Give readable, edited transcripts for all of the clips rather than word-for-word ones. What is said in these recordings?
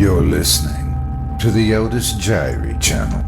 You're listening to the Otis Jiry channel.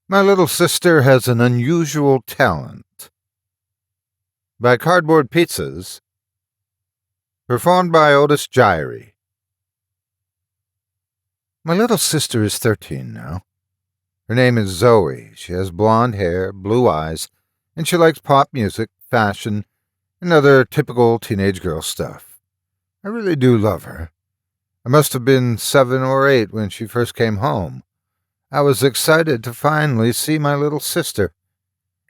My little sister has an unusual talent. By Cardboard Pizzas. Performed by Otis Jiry. My little sister is 13 now. Her name is Zoe. She has blonde hair, blue eyes, and she likes pop music, fashion, and other typical teenage girl stuff. I really do love her. I must have been 7 or 8 when she first came home. I was excited to finally see my little sister.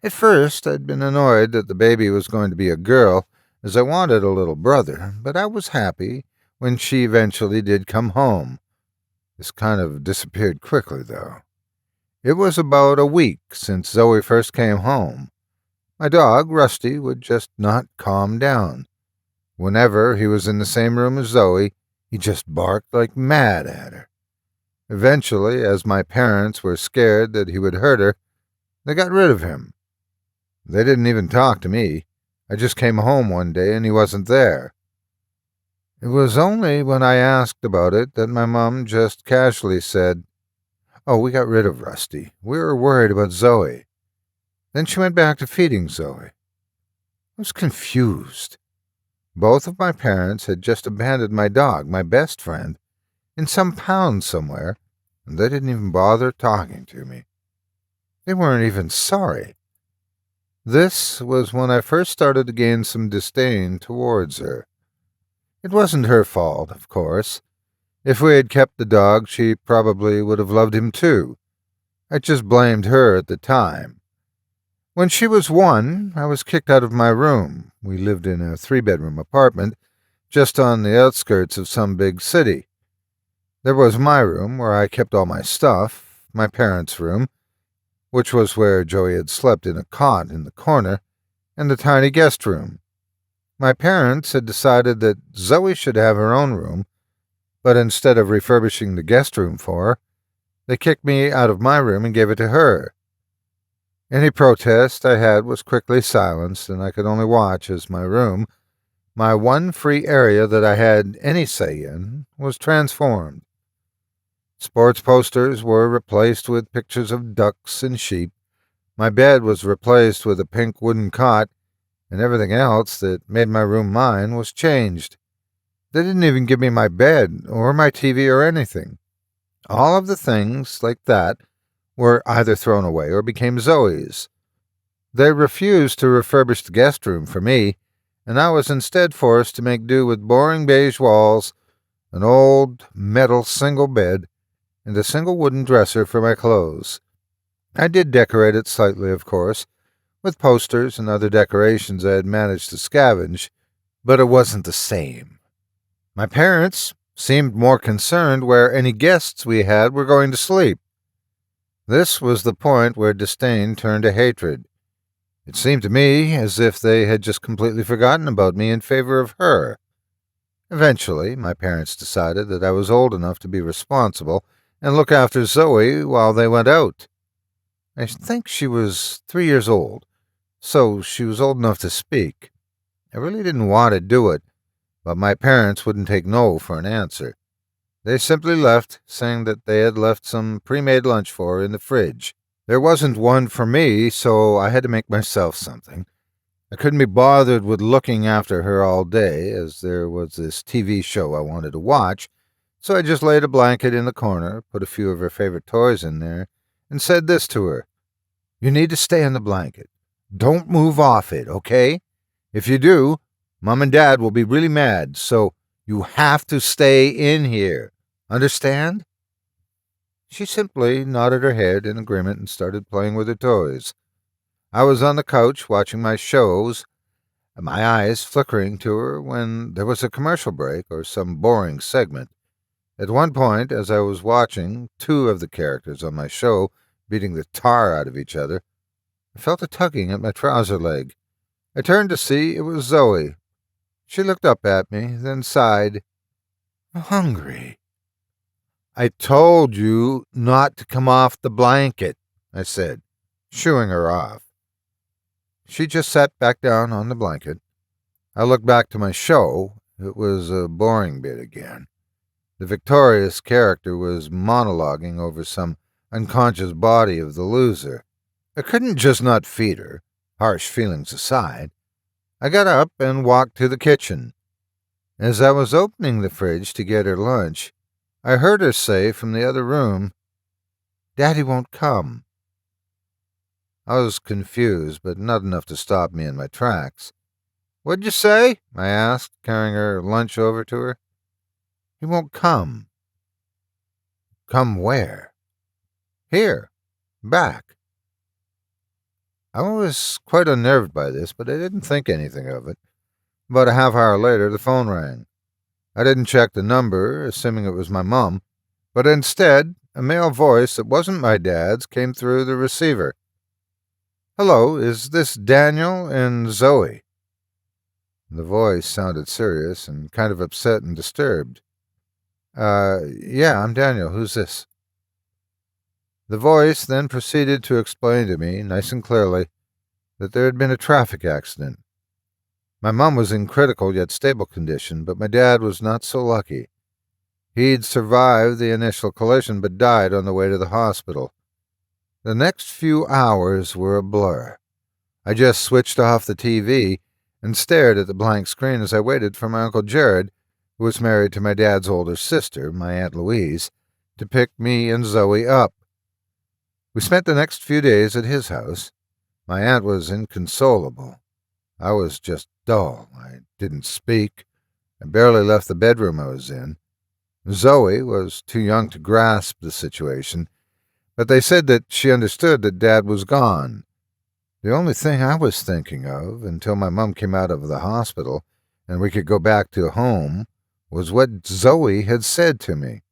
At first, I'd been annoyed that the baby was going to be a girl, as I wanted a little brother, but I was happy when she eventually did come home. This kind of disappeared quickly, though. It was about a week since Zoe first came home. My dog, Rusty, would just not calm down. Whenever he was in the same room as Zoe, he just barked like mad at her. Eventually, as my parents were scared that he would hurt her, they got rid of him. They didn't even talk to me. I just came home one day and he wasn't there. It was only when I asked about it that my mom just casually said, "Oh, we got rid of Rusty. We were worried about Zoe." Then she went back to feeding Zoe. I was confused. Both of my parents had just abandoned my dog, my best friend, in some pound somewhere, and they didn't even bother talking to me. They weren't even sorry. This was when I first started to gain some disdain towards her. It wasn't her fault, of course. If we had kept the dog, she probably would have loved him too. I just blamed her at the time. When she was 1, I was kicked out of my room. We lived in a 3-bedroom apartment just on the outskirts of some big city. There was my room, where I kept all my stuff, my parents' room, which was where Joey had slept in a cot in the corner, and the tiny guest room. My parents had decided that Zoe should have her own room, but instead of refurbishing the guest room for her, they kicked me out of my room and gave it to her. Any protest I had was quickly silenced, and I could only watch as my room, my one free area that I had any say in, was transformed. Sports posters were replaced with pictures of ducks and sheep. My bed was replaced with a pink wooden cot, and everything else that made my room mine was changed. They didn't even give me my bed or my TV or anything. All of the things like that were either thrown away or became Zoe's. They refused to refurbish the guest room for me, and I was instead forced to make do with boring beige walls, an old metal single bed, and a single wooden dresser for my clothes. I did decorate it slightly, of course, with posters and other decorations I had managed to scavenge, but it wasn't the same. My parents seemed more concerned where any guests we had were going to sleep. This was the point where disdain turned to hatred. It seemed to me as if they had just completely forgotten about me in favor of her. Eventually, my parents decided that I was old enough to be responsible and look after Zoe while they went out. I think she was 3 years old, so she was old enough to speak. I really didn't want to do it, but my parents wouldn't take no for an answer. They simply left, saying that they had left some pre-made lunch for her in the fridge. There wasn't one for me, so I had to make myself something. I couldn't be bothered with looking after her all day, as there was this TV show I wanted to watch, so I just laid a blanket in the corner, put a few of her favorite toys in there, and said this to her: "You need to stay in the blanket. Don't move off it, okay? If you do, Mom and Dad will be really mad, so you have to stay in here. Understand?" She simply nodded her head in agreement and started playing with her toys. I was on the couch watching my shows, my eyes flickering to her when there was a commercial break or some boring segment. At one point, as I was watching 2 of the characters on my show beating the tar out of each other, I felt a tugging at my trouser leg. I turned to see it was Zoe. She looked up at me, then sighed. "I'm hungry." "I told you not to come off the blanket," I said, shooing her off. She just sat back down on the blanket. I looked back to my show. It was a boring bit again. The victorious character was monologuing over some unconscious body of the loser. I couldn't just not feed her, harsh feelings aside. I got up and walked to the kitchen. As I was opening the fridge to get her lunch, I heard her say from the other room, "Daddy won't come." I was confused, but not enough to stop me in my tracks. "What'd you say?" I asked, carrying her lunch over to her. "He won't come." "Come where?" "Here. Back." I was quite unnerved by this, but I didn't think anything of it. About a half hour later, the phone rang. I didn't check the number, assuming it was my mom, but instead, a male voice that wasn't my dad's came through the receiver. "Hello, is this Daniel and Zoe?" The voice sounded serious and kind of upset and disturbed. Yeah, I'm Daniel. Who's this?" The voice then proceeded to explain to me, nice and clearly, that there had been a traffic accident. My mom was in critical yet stable condition, but my dad was not so lucky. He'd survived the initial collision but died on the way to the hospital. The next few hours were a blur. I just switched off the TV and stared at the blank screen as I waited for my Uncle Jared, who was married to my dad's older sister, my Aunt Louise, to pick me and Zoe up. We spent the next few days at his house. My aunt was inconsolable. I was just dull. I didn't speak. I barely left the bedroom I was in. Zoe was too young to grasp the situation, but they said that she understood that Dad was gone. The only thing I was thinking of, until my mom came out of the hospital and we could go back to home, was what Zoe had said to me.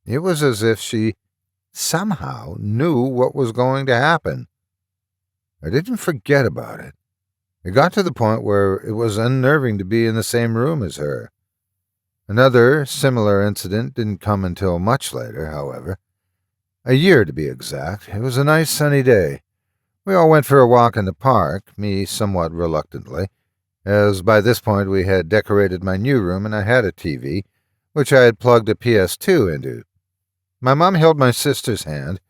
It was as if she somehow knew what was going to happen. I didn't forget about it. It got to the point where it was unnerving to be in the same room as her. Another similar incident didn't come until much later, however. A year, to be exact. It was a nice sunny day. We all went for a walk in the park, me somewhat reluctantly, as by this point we had decorated my new room and I had a TV, which I had plugged a PS2 into. My mom held my sister's hand,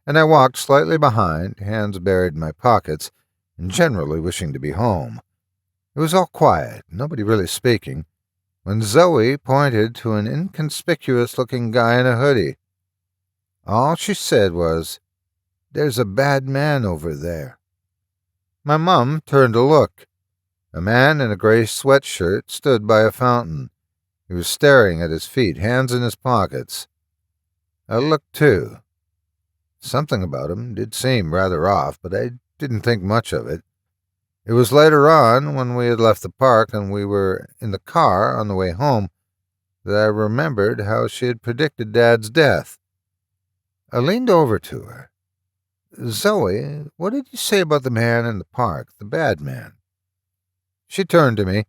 and I walked slightly behind, hands buried in my pockets, and generally wishing to be home. It was all quiet, nobody really speaking, when Zoe pointed to an inconspicuous-looking guy in a hoodie. All she said was, "There's a bad man over there." My mum turned to look. A man in a gray sweatshirt stood by a fountain. He was staring at his feet, hands in his pockets. I looked too. Something about him did seem rather off, but I didn't think much of it. It was later on, when we had left the park and we were in the car on the way home, that I remembered how she had predicted Dad's death. I leaned over to her. "Zoe, what did you say about the man in the park, the bad man?" She turned to me.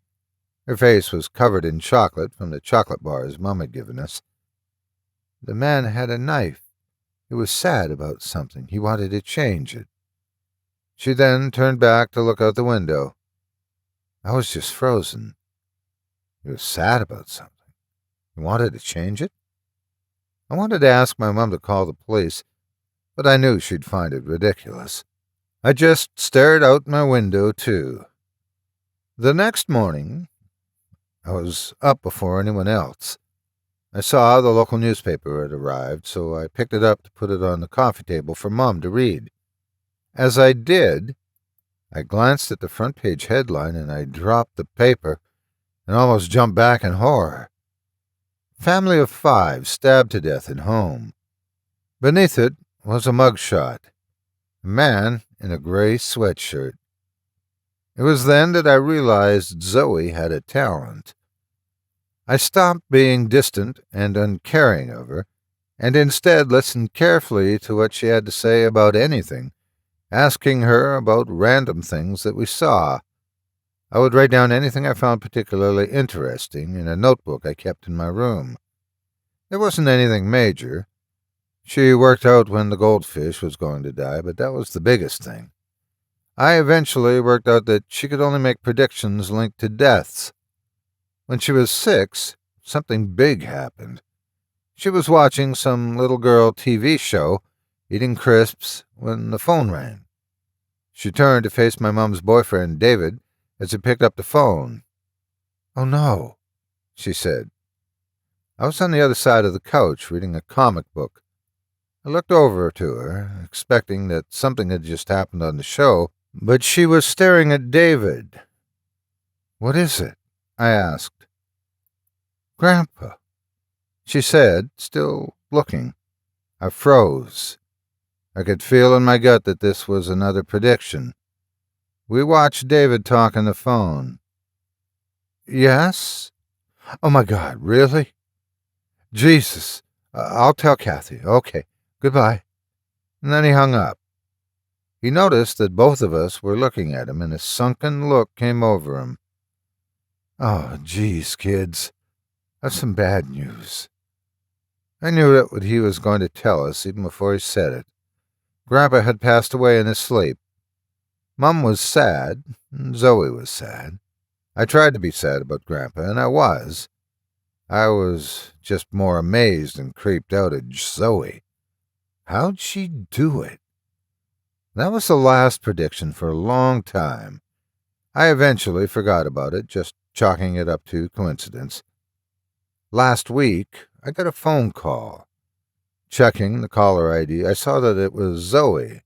Her face was covered in chocolate from the chocolate bars Mum had given us. "The man had a knife. He was sad about something. He wanted to change it." She then turned back to look out the window. I was just frozen. He was sad about something. He wanted to change it? I wanted to ask my mom to call the police, but I knew she'd find it ridiculous. I just stared out my window, too. The next morning, I was up before anyone else. I saw the local newspaper had arrived, so I picked it up to put it on the coffee table for Mom to read. As I did, I glanced at the front page headline and I dropped the paper and almost jumped back in horror. "Family of 5 stabbed to death in home." Beneath it was a mugshot. A man in a gray sweatshirt. It was then that I realized Zoe had a talent. I stopped being distant and uncaring of her, and instead listened carefully to what she had to say about anything, asking her about random things that we saw. I would write down anything I found particularly interesting in a notebook I kept in my room. There wasn't anything major. She worked out when the goldfish was going to die, but that was the biggest thing. I eventually worked out that she could only make predictions linked to deaths. When she was 6, something big happened. She was watching some little girl TV show, eating crisps, when the phone rang. She turned to face my mom's boyfriend, David, as he picked up the phone. "Oh no," she said. I was on the other side of the couch reading a comic book. I looked over to her, expecting that something had just happened on the show, but she was staring at David. "What is it?" I asked. "Grandpa," she said, still looking. I froze. I could feel in my gut that this was another prediction. We watched David talk on the phone. "Yes? Oh my God, really? Jesus. I'll tell Kathy. Okay, goodbye." And then he hung up. He noticed that both of us were looking at him, and a sunken look came over him. "Oh, geez, kids. That's some bad news." I knew that what he was going to tell us even before he said it. Grandpa had passed away in his sleep. Mom was sad, and Zoe was sad. I tried to be sad about Grandpa, and I was. I was just more amazed and creeped out at Zoe. How'd she do it? That was the last prediction for a long time. I eventually forgot about it, just chalking it up to coincidence. Last week, I got a phone call. Checking the caller ID, I saw that it was Zoe.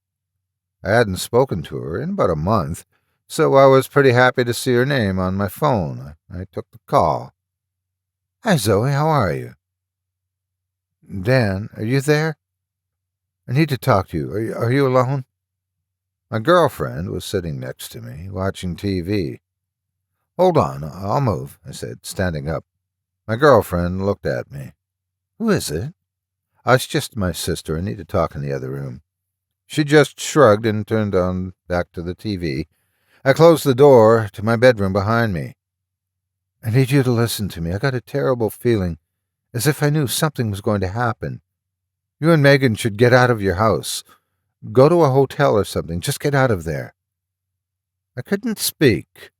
I hadn't spoken to her in about a month, so I was pretty happy to see her name on my phone. I took the call. "Hi, Zoe, how are you?" "Dan, are you there? I need to talk to you. Are you alone?" My girlfriend was sitting next to me, watching TV. "Hold on, I'll move," I said, standing up. My girlfriend looked at me. "Who is it?" "It's just my sister. I need to talk in the other room." She just shrugged and turned on back to the TV. I closed the door to my bedroom behind me. "I need you to listen to me. I got a terrible feeling, as if I knew something was going to happen. You and Megan should get out of your house. Go to a hotel or something. Just get out of there." I couldn't speak.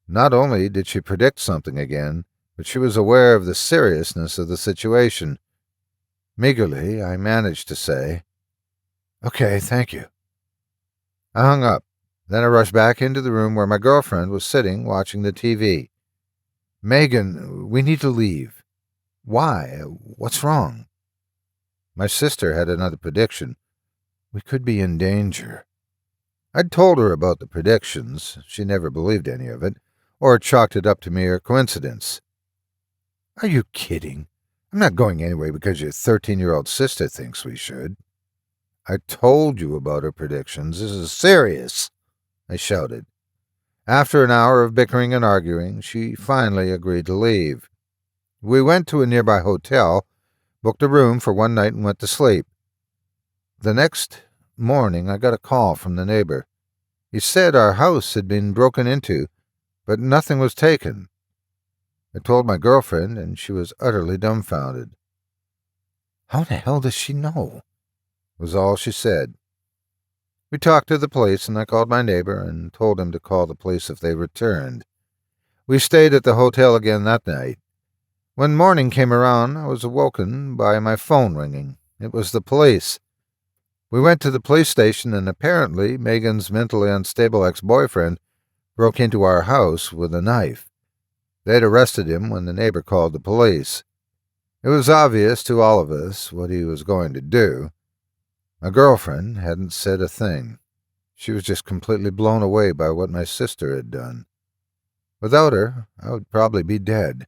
Not only did she predict something again, but she was aware of the seriousness of the situation. Meagerly, I managed to say, "Okay, thank you." I hung up. Then I rushed back into the room where my girlfriend was sitting watching the TV. "Megan, we need to leave." "Why? What's wrong?" My sister had another prediction. We could be in danger. I'd told her about the predictions. She never believed any of it, or chalked it up to mere coincidence. "Are you kidding? I'm not going anyway because your 13-year-old sister thinks we should." "I told you about her predictions. This is serious," I shouted. After an hour of bickering and arguing, she finally agreed to leave. We went to a nearby hotel, booked a room for one night, and went to sleep. The next morning, I got a call from the neighbor. He said our house had been broken into, but nothing was taken. I told my girlfriend, and she was utterly dumbfounded. "How the hell does she know?" was all she said. We talked to the police, and I called my neighbor and told him to call the police if they returned. We stayed at the hotel again that night. When morning came around, I was awoken by my phone ringing. It was the police. We went to the police station, and apparently Megan's mentally unstable ex-boyfriend broke into our house with a knife. They'd arrested him when the neighbor called the police. It was obvious to all of us what he was going to do. My girlfriend hadn't said a thing. She was just completely blown away by what my sister had done. Without her, I would probably be dead.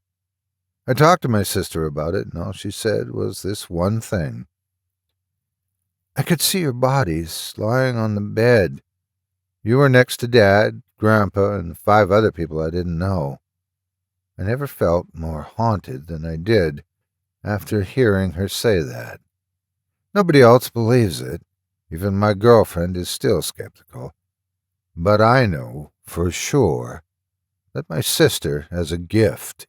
I talked to my sister about it, and all she said was this one thing. "I could see your bodies lying on the bed. You were next to Dad, Grandpa, and 5 other people I didn't know." I never felt more haunted than I did after hearing her say that. Nobody else believes it. Even my girlfriend is still skeptical. But I know for sure that my sister has a gift.